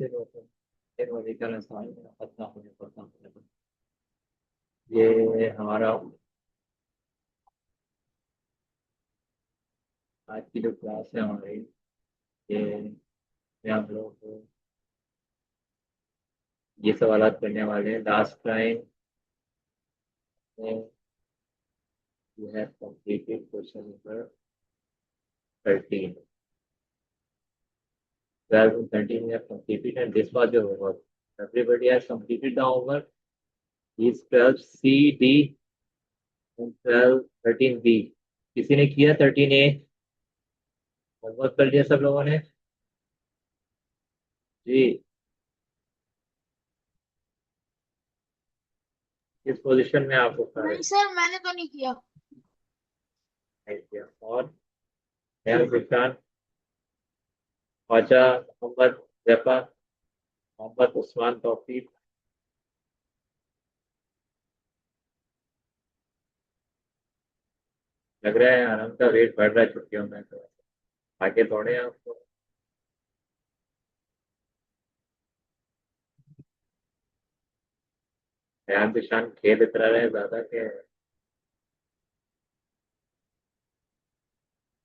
ये हमारा आज की जो क्लास है हमारी, ये हम लोग ये सवाल करने वाले हैं। Last time you have completed question number 13. 12 and 13 you have completed, and this was your homework. Everybody has completed the homework. These 12 C, D and 12, 13 B. किसी ने किया 13 A? होमवर्क कर लिया सब लोगों ने? जी, किस पोजीशन में आपको खड़ा है? नहीं सर, मैंने तो नहीं किया। नहीं किया। और है गुलशान, ख्वाजा, मोहम्मद जफा, मोहम्मद उस्मान तौफीक। लग रहा है आराम का वेट बढ़ रहा है छुट्टियों में, तो आगे दौड़े आपको। ध्यान दिशान खेल इतना रहे ज्यादा के।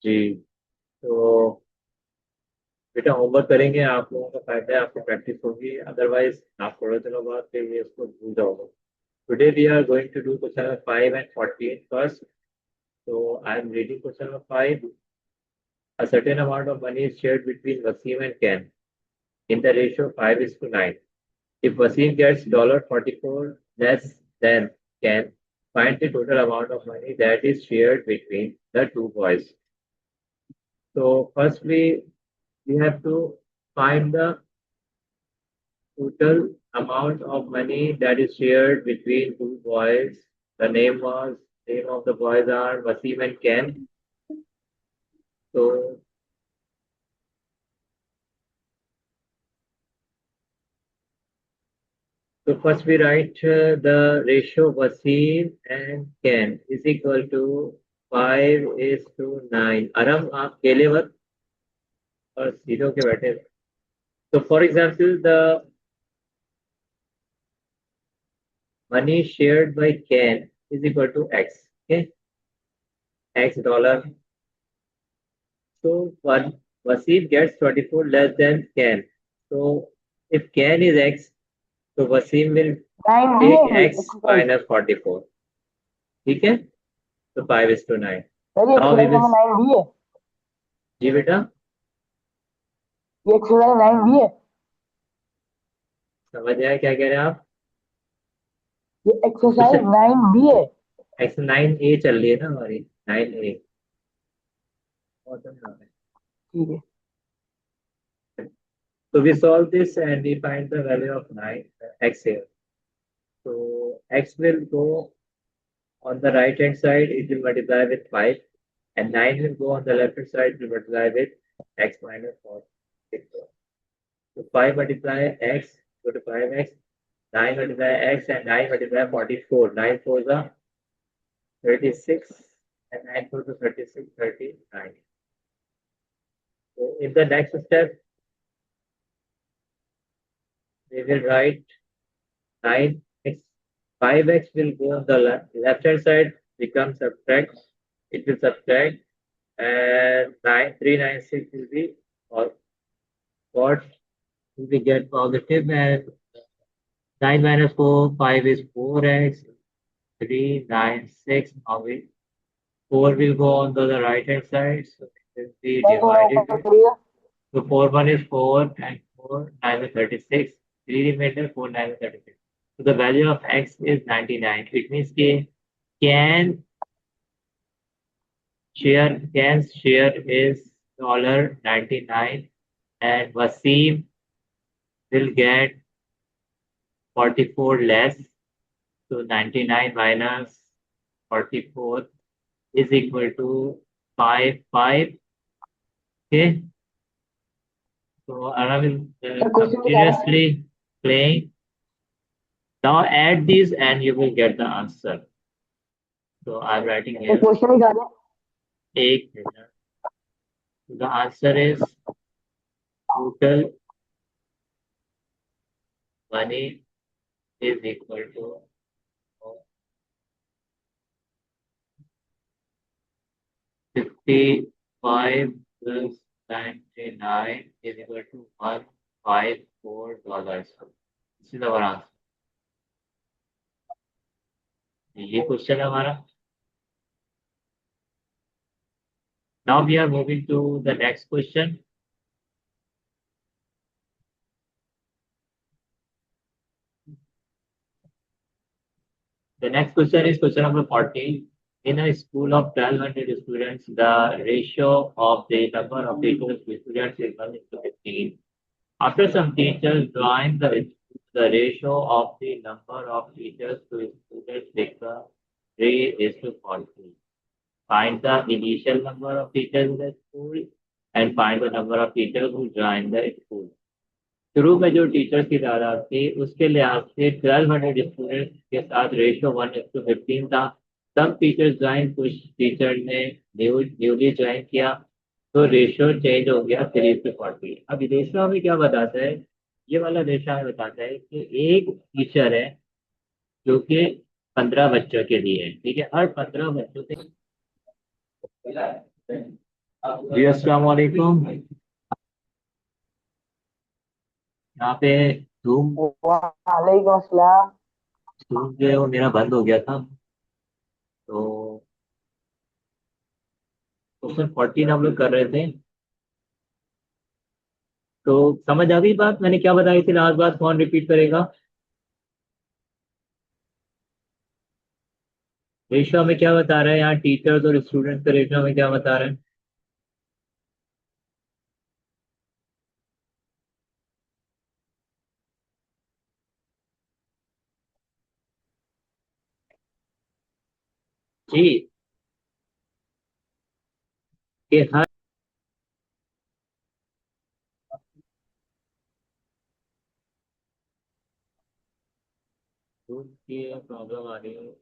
जी, तो बेटा होमवर्क करेंगे आप लोगों का फायदा है, आपको प्रैक्टिस होगी, अदरवाइज आप थोड़े दिनों बाद फिर ये इसको भूल जाओगे। Today we are going to do question number 5 and 14 first. So I am reading question number 5. A certain amount of money is shared between Wasim and Ken in the ratio 5:9. If Wasim gets $44 less than Ken, find the total amount of money that is shared between the two boys. So firstly, we have to find the total amount of money that is shared between two boys. The name of the boys are Wasim and Ken. So first we write the ratio Wasim and Ken is equal to 5:9. Aram, आप केले मत और सीधो के बैठे। So for example, the money shared by Ken is equal to X. Okay, X dollar. So one Wasim gets 24 less than Ken. So if Ken is X, so Wasim will nine भी take है X exercise. minus 44. ठीक है, तो 5:9. Sir ये Now we exercise will, number 9 भी है। जी बेटा, ये एक्सरसाइज 9 भी है। समझ आया क्या कह रहे हैं आप? ये अच्छा, एक्सरसाइज 9 भी है। X9A चल रही है ना हमारी, 9A। ठीक है। So we solve this and we find the value of 9 X here. So X will go on the right hand side, it will multiply with 5, and 9 will go on the left hand side, it will multiply with X minus 4. So 5 multiply X, go to 5X, 9 multiply X, and 9 multiply 44. 9 4 is 36, and 9 4 is 36, 39. So in the next step, we will write 9x, 5x will go on the left hand side, become subtract, it will subtract, and 9396 will be, or what will be get positive, and 9 minus 4, 5 is 4x, 396, now we 4 will go on to the right hand side, so it will be sir थोड़ा ऊपर divided. करिएगा। So 4 1 is 4, and 4 9 is 36, 3 remainder, 4 9 is 36. So the value of x is 99. It means can Can's share is $99, and Wasim will get 44 less. So 99 minus 44 is equal to 5. Okay. So Anna will sir question क्या है? continuously playing. Now add these and you will get the answer. So I'm writing sir here. Question ही क्या है? एक minute. The answer is total money is equal to 55 plus 99 is equal to $154. This is our answer. ये question है हमारा. Now we are moving to the next question. The next question is question number 14. In a school of 1200 students, the ratio of the number of teachers to students is 1:15. After some teachers join the ratio of the number of teachers to students become 3:40. Find the initial number of teachers in the school and find the number of teachers who joined the school. शुरू में जो teachers की तादाद थी उसके लिहाज से 1200 students के साथ रेशियो 1:15 था. सब टीचर्स ज्वाइन, कुछ टीचर ने न्यूली ज्वाइन किया तो रेशियो चेंज हो गया 3:40. अब रेशियो हमें क्या बताता है? ये वाला रेशियो हमें बताता है कि एक टीचर है जो कि 15 बच्चों के लिए है. ठीक है, हर 15 बच्चों से. जी अस्सलाम वालेकुम. यहाँ पे धूम वालेकुम अस्सलाम. धूम जो है वो मेरा बंद हो गया था. तो क्वेश्चन 14 हम लोग कर रहे थे. तो समझ आ गई बात? मैंने क्या बताई थी लास्ट बात? कौन रिपीट करेगा? रेशियो में क्या बता रहा है यहाँ? टीचर्स और स्टूडेंट्स का रेशियो में क्या बता रहा है? जी, कि हर की प्रॉब्लम आ रही है.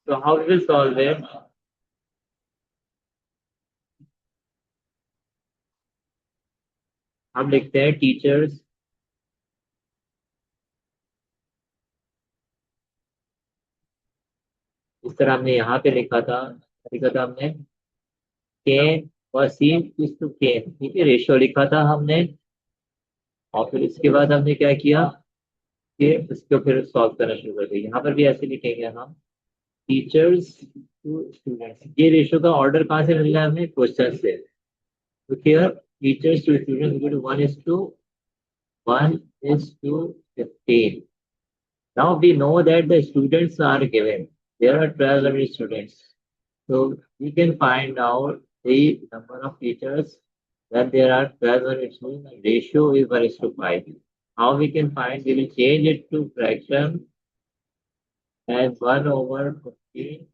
तो हाउ विल सॉल्व इट? हम लिखते हैं टीचर्स इस तरह हमने यहाँ पे लिखा था हमने के और सी इज टू के. ठीक है, रेशियो लिखा था हमने और फिर इसके बाद हमने क्या किया कि इसको फिर सॉल्व करना शुरू कर दिया. यहाँ पर भी ऐसे लिखेंगे हम टीचर्स टू स्टूडेंट्स. ये रेशियो का ऑर्डर कहाँ से मिल रहा है हमें? क्वेश्चन से. तो here teachers to students equal to 1:15. Now we know that the students are given. There are 1200 students. So we can find out the number of teachers when there are 1200 students. The ratio is 1:5. How we can find? We will change it to fraction as 1/15.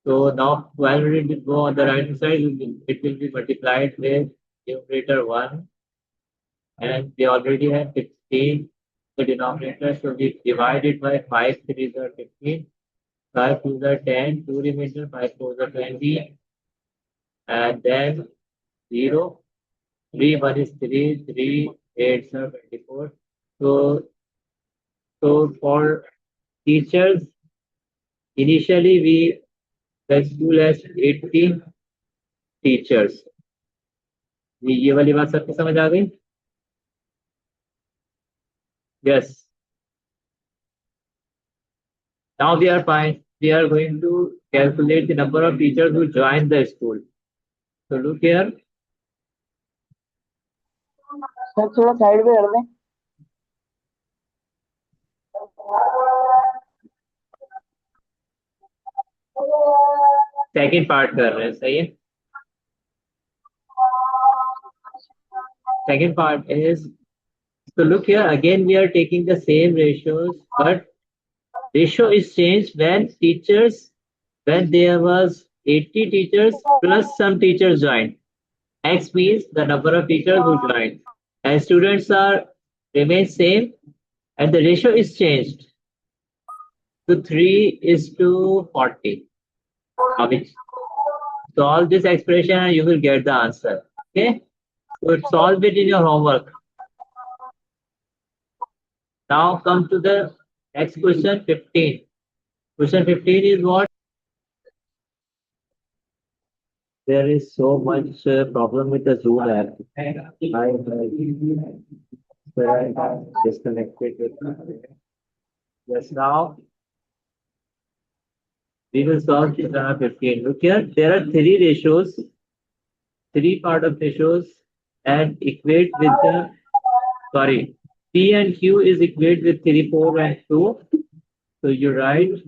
So now 1200 will go on the right side. It will be multiplied with numerator 1. And we already have 16 the denominator, so we divide it by 5 3s are 15, 5 2s are 10, 2 remainder, 5 4s are 20, and then 0, 3 1 is 3, 3 8s are 24. So for teachers, initially the school has 80 teachers. ये वाली बात सबको समझ आ गई? Yes. Now we are going to calculate the number of teachers who join the school. So look here. Sir थोड़ा side में कर दें. सेकंड पार्ट कर रहे हैं, सही है. Second part is, so look here again we are taking the same ratios, but ratio is changed when there was 80 teachers plus some teachers joined. X means the number of teachers who joined, and students are remain same and the ratio is changed to 3:40. Now we solve this expression and you will get the answer. Okay, so solve it in your homework. Now come to the next question 15. Question 15 is what? There is so much problem with the Zoom app. I disconnected with. Yes, now we will solve question 15. Look here, there are three ratios, three part of ratios, and equate with the, sorry, P and Q is equate with 3, 4, and 2. So you write,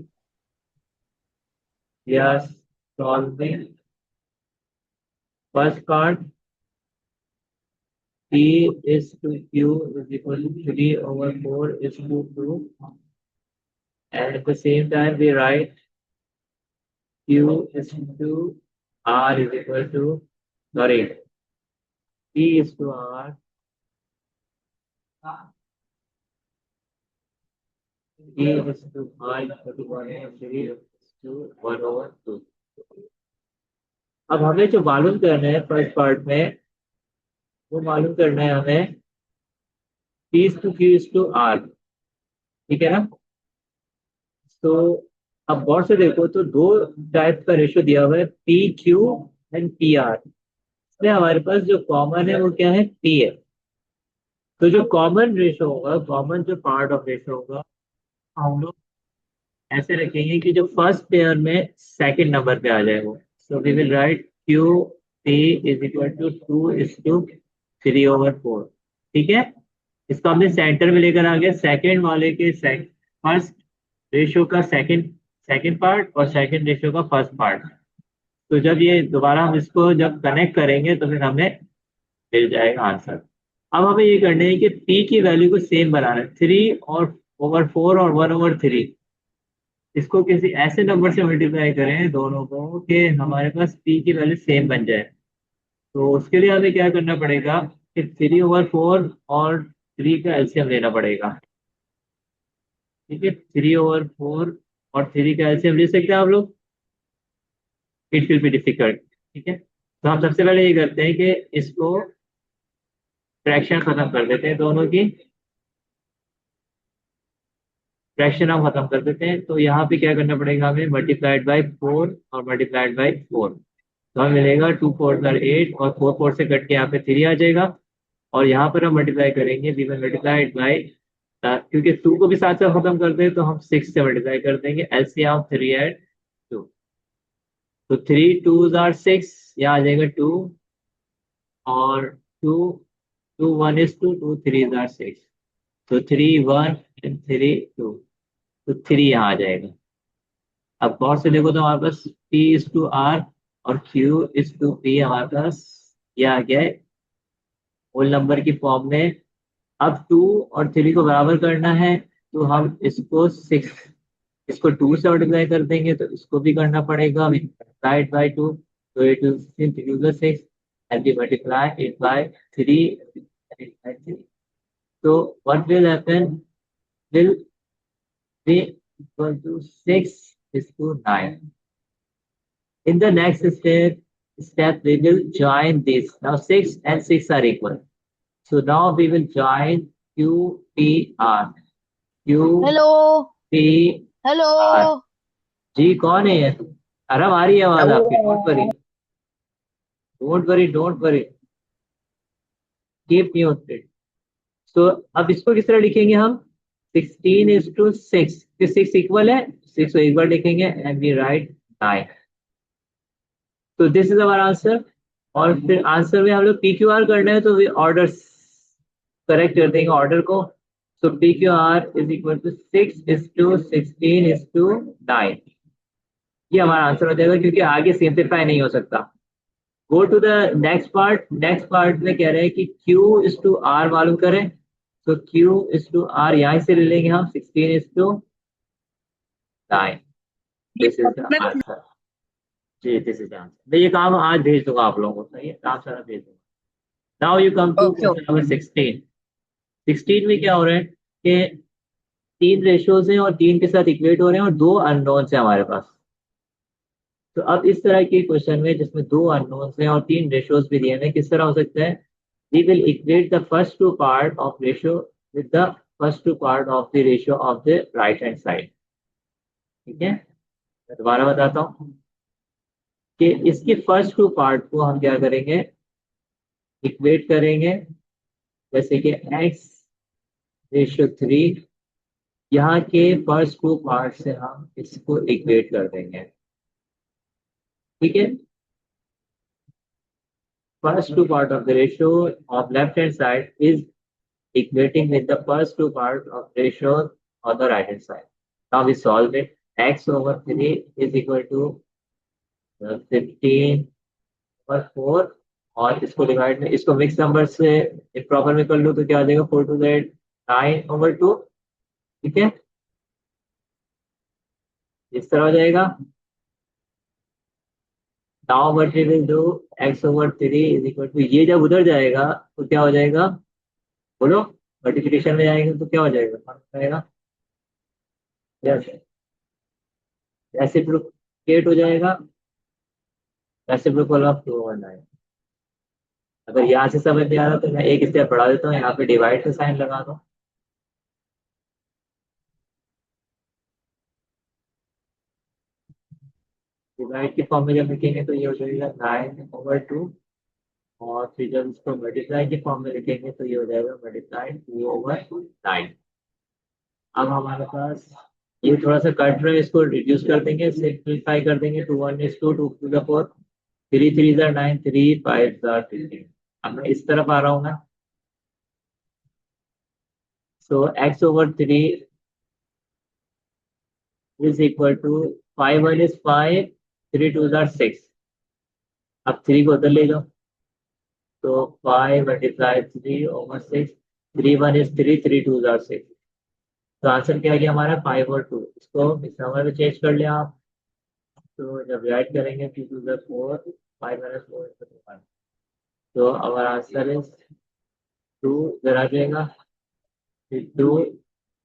yes, solving first part, P is to Q is equal to 3/4 is to 2. And at the same time, we write Q is to R is equal to, sorry, P is to R, P is to R equal to 1/3 is to 1/2. अब हमें जो मालूम करना है first part में, वो मालूम करना है हमें P is to Q is to R, ठीक है ना? तो अब गौर से देखो तो दो टाइप का रेशियो दिया हुआ है, P Q and P R. इसमें हमारे पास जो कॉमन है वो क्या है, पी है। तो जो कॉमन रेशियो होगा, कॉमन जो पार्ट ऑफ रेशियो होगा, हम लोग ऐसे रखेंगे कि जो फर्स्ट पेयर में सेकंड नंबर पे आ जाए वो। So we will write Q P is equal to 2:3/4, ठीक है। इसको हमने सेंटर में लेकर आ गया, सेकंड वाले के फर्स्ट रेशियो का सेकंड पार्ट और सेकंड रेशियो का फर्स्ट पार्ट। तो जब ये दोबारा हम इसको जब कनेक्ट करेंगे तो फिर हमें मिल जाएगा आंसर। अब हमें ये करना है कि p की वैल्यू को सेम बनाना है, 3/4 और 1/3। इसको किसी ऐसे नंबर से मल्टीप्लाई करें दोनों को कि हमारे पास p की वैल्यू सेम बन जाए। तो उसके लिए हमें क्या करना पड़ेगा कि 3/4 और 3 का एलसीएम लेना पड़ेगा, ठीक है। 3/4 और 3 का एलसीएम ले सकते हैं आप लोग, इट विल बी डिफिकल्ट, ठीक है। तो हम सबसे पहले ये करते हैं कि इसको फ्रैक्शन खत्म कर देते हैं, दोनों की फ्रैक्शन हम खत्म कर देते हैं। तो यहाँ पे क्या करना पड़ेगा हमें, मल्टीप्लाइड बाई 4 और मल्टीप्लाइड बाई 4। तो हमें मिलेगा 2 4 8 और 4 4 से कट के यहाँ पे 3 आ जाएगा। और यहाँ पर हम मल्टीप्लाई करेंगे, वी विल मल्टीप्लाइड बाई, क्योंकि 2 को भी साथ साथ खत्म कर दे तो हम 6 से मल्टीप्लाई कर देंगे, एलसीएम 3 एंड 2। तो 3 2s are 6, यहाँ आ जाएगा 2 और 2 2 1 is 2 2 3s are 6। तो 3 1 and 3 2, तो 3 यहाँ आ जाएगा। अब गौर से देखो तो हमारे पास P is to R और Q is to P हमारे पास ये आ गया है होल नंबर की फॉर्म में। अब 2 और 3 को बराबर करना है तो हम इसको 6, इसको 2 से मल्टीप्लाई कर देंगे, तो इसको भी करना पड़ेगा, मल्टीप्लाइड बाय 2, तो it will 6 and we multiply it by 3। So what will happen, will be equal to 6 is to 9. In the next step we will join this. Now 6 and 6 are equal, so now we will join Q P R, Q Hello. P Hello. R। जी कौन है ये? अरे आ रही है आवाज आपकी, don't worry don't worry don't worry, keep muted. तो अब इसको किस तरह लिखेंगे हम, 16:6, 6 इक्वल है, 6 को एक बार लिखेंगे एंड वी राइट 9। तो दिस इज अवर आंसर। और फिर आंसर में हम लोग पी क्यू आर करना है तो वे ऑर्डर करेक्ट कर देंगे ऑर्डर को। So P Q R is equal to 6:16:9, ये हमारा आंसर हो जाएगा, क्योंकि आगे सिंप्लीफाई नहीं हो सकता। Go to the next part. Next part में कह रहे हैं कि Q is to R मालूम करें, तो Q is to R यहाँ से ले लेंगे हम, 16:9। This is the answer. जी दिस इज द आंसर। मैं ये काम आज भेज दूंगा आप लोगों को, सही है, काम सारा भेज दूंगा। Now you come to Okay. Question number 16। 16 में क्या हो रहा है कि तीन रेशियोज हैं और तीन के साथ इक्वेट हो रहे हैं और दो अननोन्स हैं हमारे पास। तो अब इस तरह के क्वेश्चन में जिसमें दो अननोन्स हैं और तीन रेशियोज भी दिए हैं, किस तरह हो सकता है? We will equate the first two part of ratio with the first two part of the ratio of the right hand side. ठीक है, मैं दोबारा बताता हूँ कि इसके फर्स्ट टू पार्ट को हम क्या करेंगे, इक्वेट करेंगे। जैसे कि x/3, यहाँ के फर्स्ट टू पार्ट से हम इसको इक्वेट कर देंगे। ठीक है, first two part of the ratio of left hand side is equating with the first two part of ratio on the right hand side. Now we solve it. X over 3 is equal to 15 over 4, और इसको divide में इसको mix number से proper में कर लो तो क्या आ जाएगा, 4 to the 9/2। ठीक है, इस तरह हो जाएगा। Now what we will do, x over 3 is equal to, ये जब उधर जाएगा तो क्या हो जाएगा, बोलो, मल्टीप्लिकेशन में जाएंगे तो क्या हो जाएगा, मान जाएगा, यस, रेसिप्रोकेट हो जाएगा, रेसिप्रोकल ऑफ 2/9। अगर यहाँ से समझ नहीं आ रहा तो मैं एक स्टेप बढ़ा देता हूँ, यहाँ पे डिवाइड का साइन लगा दो। डिवाइड की फॉर्म में जब लिखेंगे तो ये हो जाएगा 9/2, और फिर जब इसको मल्टीप्लाई की फॉर्म में लिखेंगे तो ये हो जाएगा मल्टीप्लाई 2/9। अब हमारे पास ये थोड़ा सा कट रहा है, इसको रिड्यूस कर देंगे, सिंप्लीफाई कर देंगे। 2 1 is 2, 2 to the 4, 3 3 are 9, 3 5 are 15। अब मैं इस तरफ आ रहा हूँ ना, so x over 3 is equal to 5 1 is 5, 3 2 are 6। अब 3 को उधर ले जाओ तो 5 मल्टीप्लाई 3 over 6, 3 1 is 3, 3 2 are 6। तो आंसर क्या आ गया हमारा, 5 और 2। इसको इस नंबर में चेंज कर लिया आप, तो जब ऐड करेंगे 2 2 the 4, 5 minus 4 is 1। तो our आंसर इज 2 इधर आ जाएगा, फिर 2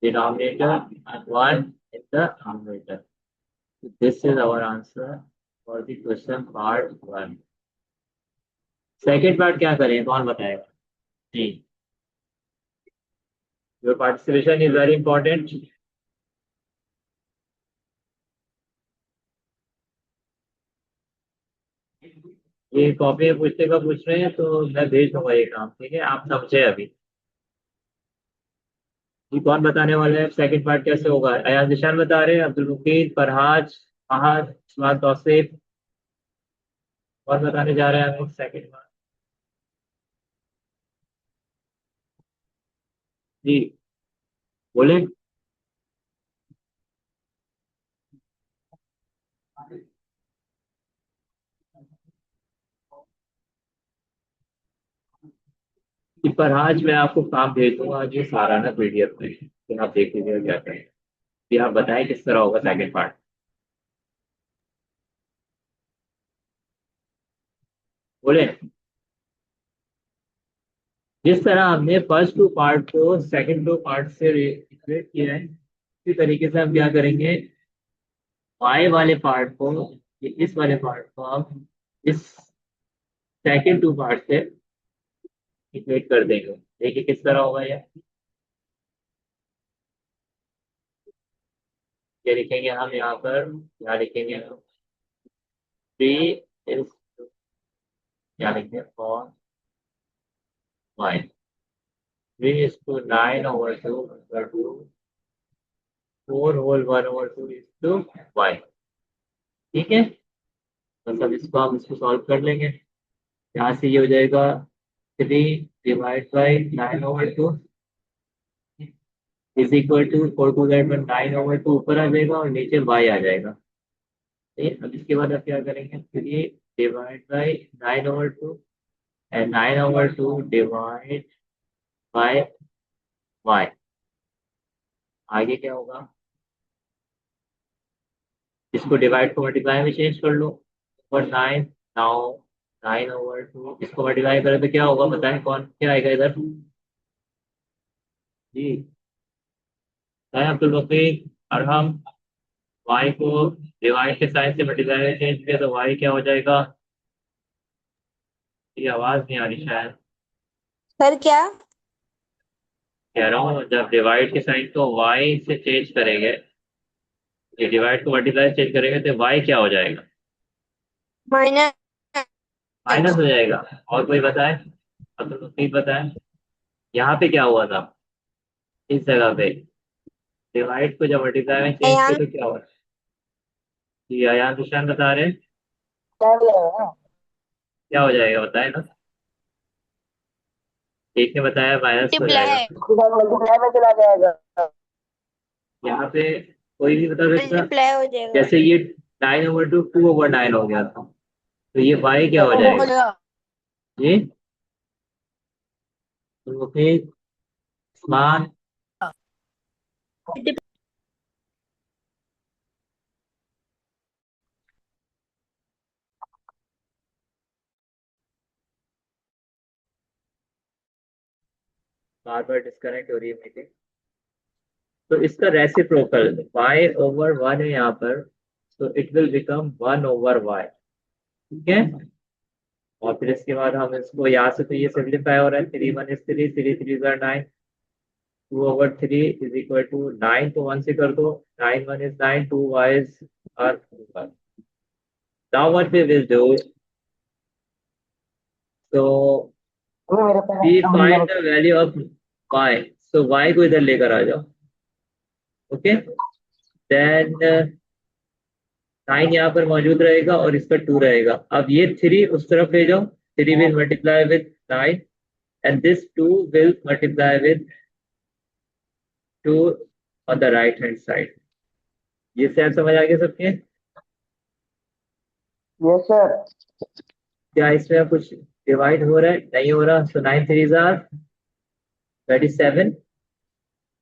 denominator and 1 in the numerator। So this is our answer for the question part 1। Second part क्या करें, कौन बताएगा जी? Your participation is very important. ये कॉपी में पूछने का पूछ रहे हैं तो मैं भेज दूंगा ये काम, ठीक है, आप समझे अभी। ये कौन बताने वाले हैं सेकंड पार्ट कैसे होगा? अयान निशान बता रहे हैं, अब्दुल मुकीन, फरहाज, फहद, इस्माल तौसीफ, कौन बताने जा रहे हैं हमें सेकंड पार्ट? जी बोले। कि फरहाज मैं आपको काम भेज दूंगा जी सारा ना पीडीएफ में, फिर आप देख लीजिएगा क्या करें, फिर आप बताएं किस तरह होगा सेकंड पार्ट। बोले, जिस तरह हमने फर्स्ट टू पार्ट को सेकंड टू पार्ट से इक्वेट किया है, इसी तरीके से हम क्या करेंगे, वाई वाले पार्ट को, इस वाले पार्ट को हम इस सेकंड टू पार्ट से इक्वेट कर देंगे। देखिए किस तरह होगा ये लिखेंगे हम यहाँ पर, यहाँ लिखेंगे हम 3 इज, यहाँ लिखेंगे for Y 3:9/2 equal to 4 whole 1/2 ठीक है, मतलब इसको हम इसको सॉल्व कर लेंगे। यहाँ से ये हो जाएगा 3/9/2 इज इक्वल टू 4 2 9/2 ऊपर आ जाएगा और नीचे y आ जाएगा। ठीक है, अब इसके बाद आप क्या करेंगे, 3/9/2 एंड 9/2 डिवाइड बाय y। आगे क्या होगा, इसको डिवाइड को मल्टीप्लाई में चेंज कर लो, और 9, नाउ 9/2 इसको मल्टीप्लाई करें तो क्या होगा बताएं, कौन क्या आएगा इधर जी? है अब्दुल मुफीद। और हम y को डिवाइड के साइन से मल्टीप्लाई में चेंज किया तो y क्या हो जाएगा? ये आवाज नहीं आ रही शायद। सर क्या? कह रहा हूँ जब डिवाइड के साइन को y से चेंज करेंगे, ये डिवाइड को मल्टीप्लाई चेंज करेंगे तो y क्या हो जाएगा? माइनस। माइनस हो जाएगा। और कोई बताए? अब्दुल मुफीद बताए। यहाँ पे क्या हुआ था? इस जगह पे डिवाइड को जब मल्टीप्लाई में चेंज किया अयान। तो क्या हुआ? ये अयान निशान बता रहे हैं। क्या भी है ना? क्या हो जाएगा बताए ना। एक ने बताया माइनस हो जाएगा। मल्टीप्लाई। उसके बाद मल्टीप्लाई में चला जाएगा। यहाँ पे कोई भी बता सकता? मल्टीप्लाई हो जाएगा। जैसे ये 9/2 2/9 हो गया था, तो ये y क्या हो हो जाएगा? जाएगा। ये तो फिर मान बार बार डिस्कनेक्ट हो रही है मीटिंग। तो इसका रेसिप्रोकल y/1 है यहाँ पर, तो इट विल बिकम 1/y। ठीक है। और फिर इसके बाद हम इसको यहाँ से तो ये सिंप्लीफाई हो रहा है, 3 1 is 3, 3 3 9, 2/3 इज इक्वल टू 9 को 1 से कर दो, 9 1 is 9, 2 y are 1। Now what we will do, so अभी मेरे पास we अभी find the value of y, so y को इधर लेकर आ जाओ। ओके, देन 9 यहाँ पर मौजूद रहेगा और इसका 2 रहेगा। अब ये 3 उस तरफ ले जाओ, 3 will multiply with 9 and this 2 will multiply with 2 on the right hand side। ये सेम समझ आ गया सबके? Yes sir. क्या इसमें कुछ डिवाइड हो रहा है? नहीं हो रहा। सो 9 3s are 37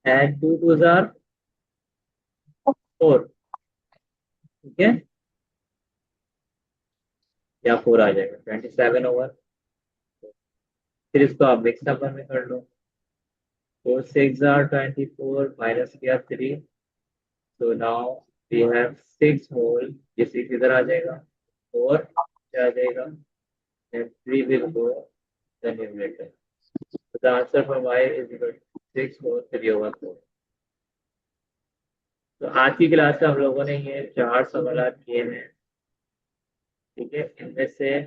and 2 2s are 4। ठीक है, या 4 आ जाएगा 27/। फिर इसको आप मिक्स नंबर में कर लो। 4 6 are 24 माइनस किया 3, so now we have 6 whole। ये 6 इधर आ जाएगा, 4 आ जाएगा and 3 will go the numerator। So the answer for y is equal to 6 whole 3/4। तो आज की क्लास में हम लोगों ने ये 4 सवाल किए हैं। ठीक है, इनमें से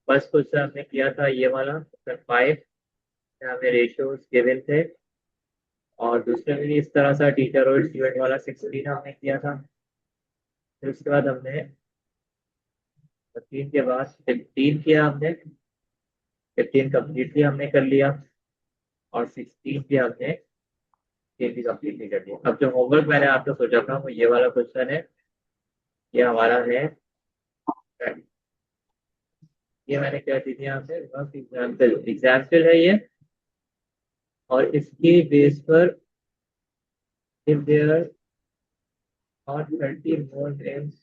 फर्स्ट क्वेश्चन हमने किया था ये वाला क्वेश्चन 5, हमें रेशियोज गिवन थे। और दूसरे में भी इस तरह सा टीचर और स्टूडेंट वाला 16 हमने किया था। फिर उसके बाद हमने 13 के बाद 15 किया हमने, 15 कम्प्लीटली हमने कर लिया और 16 भी हमने ये भी कम्प्लीटली कर लिया। अब जो होमवर्क मैंने आपको सोचा था वो ये वाला क्वेश्चन है, ये हमारा है। ये मैंने क्या दी थी यहाँ पे, एग्जाम्पल एग्जाम्पल है ये। और इसके बेस पर if there are 30 more names,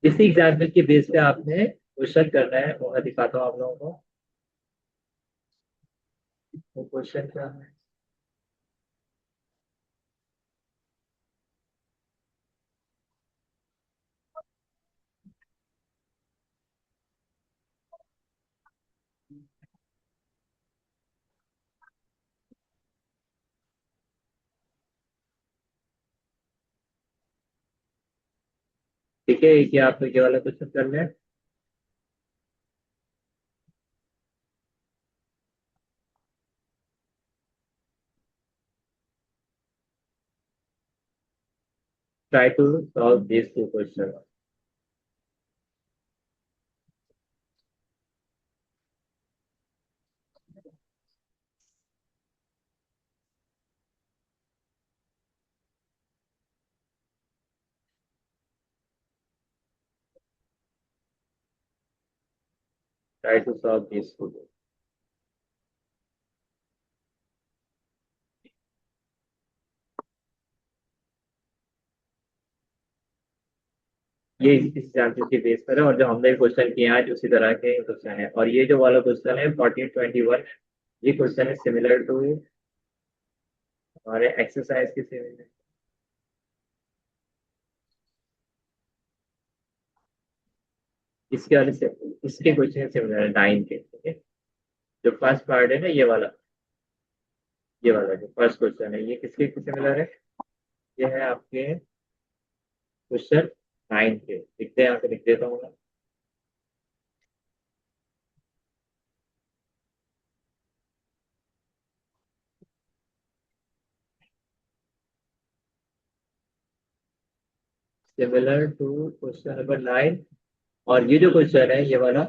इसी एग्जाम्पल के बेस पे आपने क्वेश्चन करना है। वो मैं दिखाता हूँ आप लोगों को। वो क्वेश्चन क्या है? ठीक है, कि आप ये वाला क्वेश्चन कर लें। Try to solve these two questions। Try to solve these two। ये इस एग्जाम्पल के बेस पर है और जो हमने क्वेश्चन किए आज उसी तरह के क्वेश्चन है। और ये जो वाला क्वेश्चन है 1421, ये क्वेश्चन है सिमिलर टू हमारे एक्सरसाइज की सेम है। इसके वाले से इसके क्वेश्चन सिमिलर है 9 के, ठीक है। जो फर्स्ट पार्ट है ना, ये वाला जो फर्स्ट क्वेश्चन है, ये किसके सिमिलर है? ये है आपके क्वेश्चन 9 के। लिखते हैं, यहाँ पे लिख देता हूँ मैं। Similar to question number 9। और ये जो क्वेश्चन है, ये वाला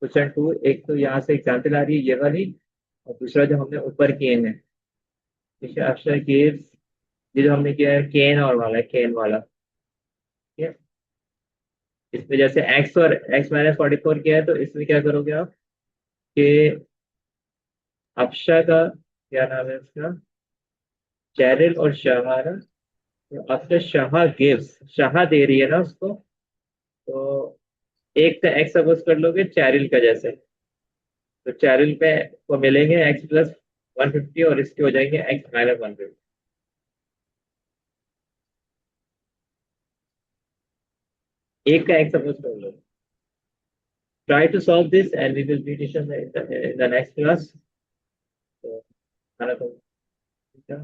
क्वेश्चन 2, एक तो यहाँ से एग्जाम्पल आ रही है ये वाली, और दूसरा जो हमने ऊपर किए हैं, अक्षर गिव्स, ये जो हमने किया है केन और वाला केन वाला, ठीक है। इसमें जैसे एक्स और x-44 किया है, तो इसमें क्या करोगे आप कि अक्षर का क्या नाम है इसका, चैरिल और शहारा। तो अक्षर शाह गिव्स, शाह दे रही है ना उसको, तो एक का एक्स सपोज कर लोगे चैरिल का जैसे, तो चैरिल पे को मिलेंगे x + 150 और इसके हो जाएंगे x-150। एक का एक्स सपोज कर लो। Try to solve this and we will meet each other in the next class. So, खाना तो ठीक है।